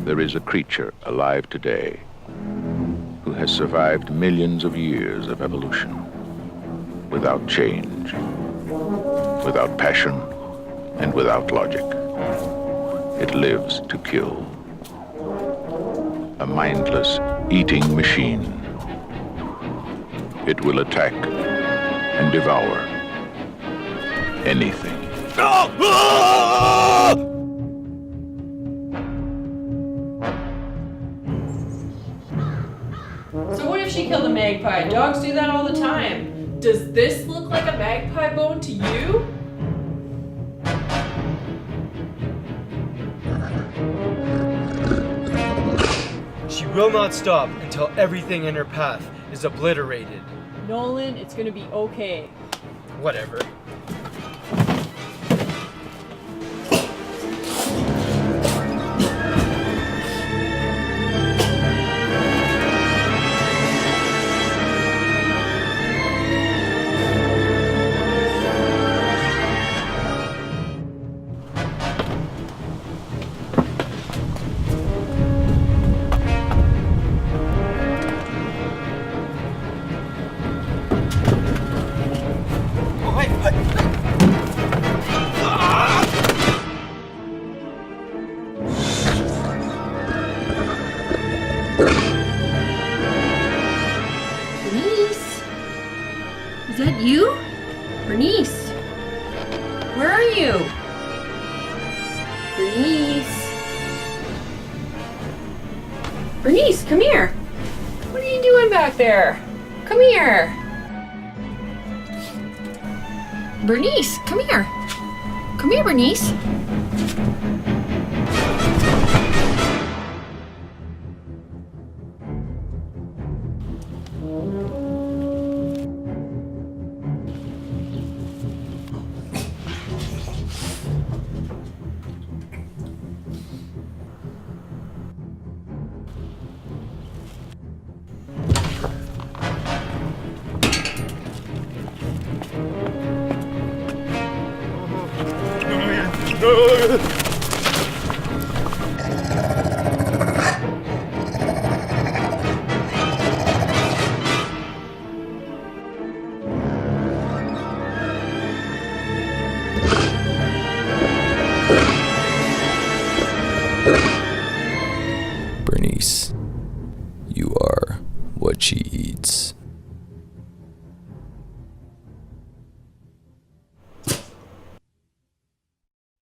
There is a creature alive today who has survived millions of years of evolution without change, without passion, and without logic. It lives to kill. A mindless eating machine. It will attack and devour anything. So what if she killed a magpie? Dogs do that all the time. Does this look like a magpie bone to you? She will not stop until everything in her path is obliterated. Nolan, it's gonna be okay. Whatever. Bernice? Is that you? Bernice? Where are you? Bernice? Bernice, come here. What are you doing back there? Come here. Bernice, come here. Come here, Bernice. No!